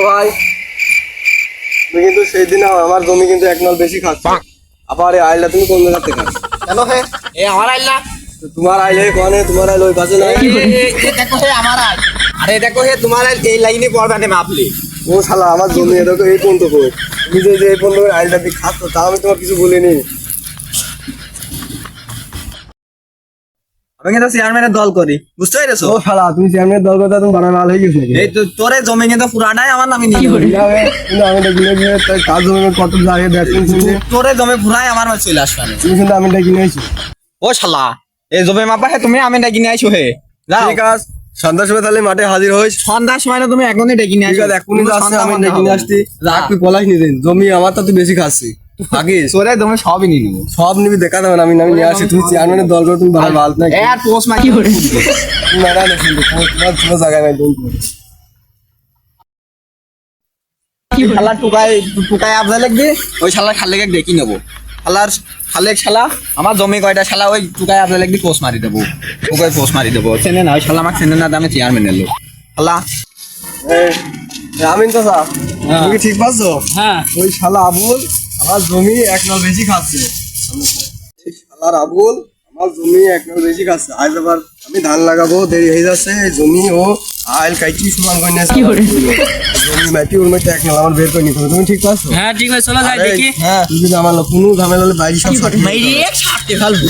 ভাই তুমি কিন্তু সেই দিন আমার জমি কিন্তু এক নল বেশি খাচ্ছ। আবার এই আইলটা তুমি কোন জায়গা থেকে খাচ্ছ? কেন হে এ আমার আইল না? তোমার আইল হে কোনে? তোমার আইল ওই পাশে নাই? দেখো হে আমার আইল। আরে দেখো হে তোমার আইল এই লাইনে পড়বে না মাপলি। ও শালা আমার জমি দেখো এই পর্যন্ত কই। তুমি যে এই পর্যন্ত আইলটা দিয়ে খাচ্ছ তাও আমি তোমার কিছু বলিনি। আমি কিন্তু চেয়ারম্যানের দল করি, বুঝতে পেরেছো? ও শালা তুমি চেয়ারম্যানের দল কথা তুমি বানার মাল হয়ে গেছ নাকি? এই তো তোরে জমি কিন্তু পুরাটাই আমার নামে নিয়ে যাবে। কিন্তু আমি এটা কিনে গিয়ে কাজ জমি কত জায়গায় দেখুন তোরে জমি পুরাই আমার মাঝে চলে আসবে। তুমি কিন্তু আমি এটা কিনেছি। ও শালা এই জমি মাপা হে তুমি আমি ডেকে নিয়ে আইছো হে। যাও ঠিক আছে সন্ধ্যার সময় তাহলে মাঠে হাজির হইস। সন্ধ্যার সময় না তুমি এখনই ডেকে নিয়ে ঠিক আসো। আছে এখনই যাচ্ছে আমি ডেকে নিয়ে আসছি। তুই পলাশ নিয়ে দিন জমি আমার তো তুই বেশি খাচ্ছি থাকিস তোরে জমি সবই নিয়ে নেবো। সব নিবি দেখা দেবেন আমি নিয়ে আসি। তুমি চেয়ারম্যানের দল করে তুমি ভালো ভালো না এ আর পোস্ট মার কি করে না না না কিন্তু তোমার কোনো জায়গায় নাই তুমি শালা টুকাই আবজা লাগবে ওই শালা খালেকে ডেকে নেবো। শালার খালেক শালা আমার জমি কয়টা শালা ওই টুকাই আবজা লাগবে পোস্ট মারি দেবো। ওকে পোস্ট মারি দেবো চেনে না ওই শালা আমাকে চেনে না দামে চেয়ারম্যান এলো শালা। আমিন তো স্যার তুমি কি ঠিক পাচ্ছ? হ্যাঁ ওই শালা আবুল আমার জমি এক নল বেশি খাচ্ছে। শালার আবুল আমার জমি এক নল বেশি খাচ্ছে। আজ আবার আমি ধান লাগাবো দেরি হয়ে যাচ্ছে জমি ও আইল কাইটি সমান করে নিয়েছে জমি মাটি ওর মধ্যে এক নল আমার বের করে নিতে হবে। তুমি ঠিক পাচ্ছ? হ্যাঁ ঠিক আছে চলো যাই দেখি। হ্যাঁ তুই যদি আমার কোনো ঝামেলা হলে বাইরে সব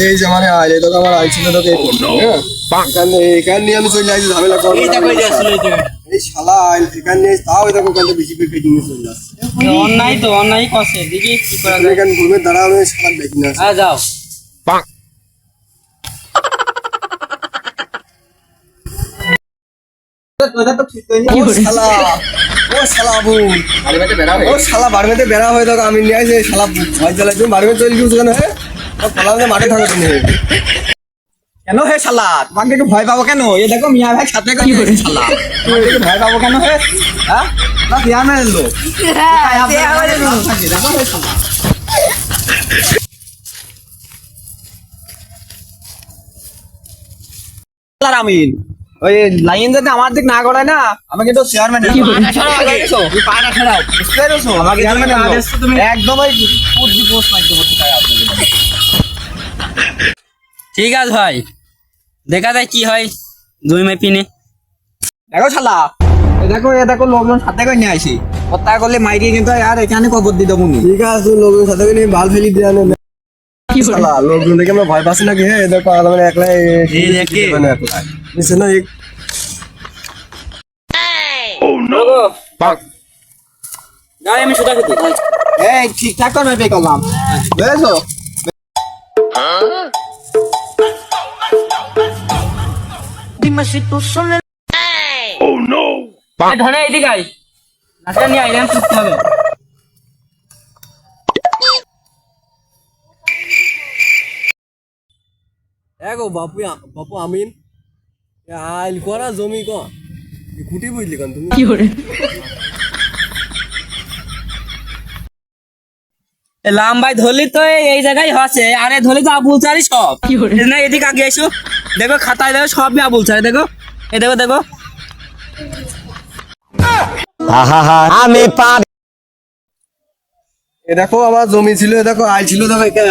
এই যে মানে আইল এটা আমার আইল ছিল তোকে এখানে নিয়ে আমি চলে যাচ্ছি ঝামেলা করবো এই শালা আইল এখানে নিয়ে তাও দেখো ওখানে বেশি করে কেটে নিয়ে চলে যাচ্ছে। অন্যায় তো অন্যায় করছে দেখি কি করা যায়। এখানে ঘুমে দাঁড়ানো শালা দেখি না হ্যাঁ যাও ও শালা আবুল ও শালা বাড়িতে বেড়া হয়ে থাকো আমি নিয়ে আসি শালা ভয় জ্বালাই তুমি বাড়িতে চলে গিয়েছো কেন? হ্যাঁ ফলাতে মাঠে থাকো তুমি কেন হে শালা তোমাকে একটু ভয় পাবো কেন? এ দেখো মিয়া ভাই সাথে করে শালা তোমাকে একটু ভয় পাবো কেন হে? হ্যাঁ না চেয়ারম্যান এলো দেখো হে শালা। আমিন ওই লাইন যাতে আমার দিক না গড়ায় না আমাকে তো চেয়ারম্যান একদম ঠিক আছে ভাই দেখা যায় কি হয় দুই মেপিনে। দেখো শালা দেখো এ দেখো লোকজন সাথে করে নিয়ে আসি হত্যা করলে মাইরিয়ে কিন্তু আর এখানে কবর দিয়ে দেবো নি। ঠিক আছে তুই লোকজন সাথে নিয়ে বাল ফেলি দিয়ে আনে শালা লোকজন দেখে আমরা ভয় পাচ্ছি নাকি? হ্যাঁ দেখো মানে একলাই নিচে না যাই আমি সুতা খেতে এই ঠিকঠাক করে মেপে করলাম বুঝেছো? ধরে এদিকে আয় নাচটা নিয়ে আইলাম করতে হবে। গো বাপু বাপু আমিন আইল করা জমি ক খুঁটি বুঝলি কেন তুমি? লাম্বাই ধরলি তো এই জায়গায় হচ্ছে আরে ধরলি তো আবুল চারি সব না এদিকে আগে এসো দেখো খাতায় দেখো সবই আবুল চারি দেখো এ দেখো দেখো আমি পারি এ দেখো আমার জমি ছিল এ দেখো আইল ছিল দেখো কেন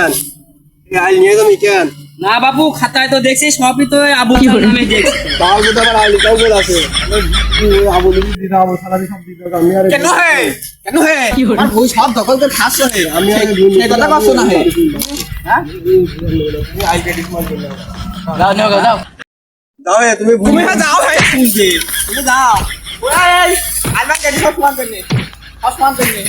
এই আইল নিয়ে তুমি কেন? না বাবু খাতায় তো দেখছি সবই তো আবুল নামে দেখছি। তাও কিন্তু আমার আইল তাও বলে আছে আবু দিদা আবু সালাদি সব দিতে আমি আর কেন হে কেন হে আর ওই সব দখল করে খাচ্ছ হে আমি আর এই কথা করছো না হে হ্যাঁ আইল কেটে তোমার জন্য যাও যাও যাও দাও তুমি তুমি যাও হে তুমি যাও ওই আলবা কেটে সব মান করনে আসমান করনে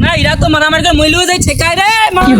না এরা তো মারামারি করে মইলু যাই ঠেকায় রে আমি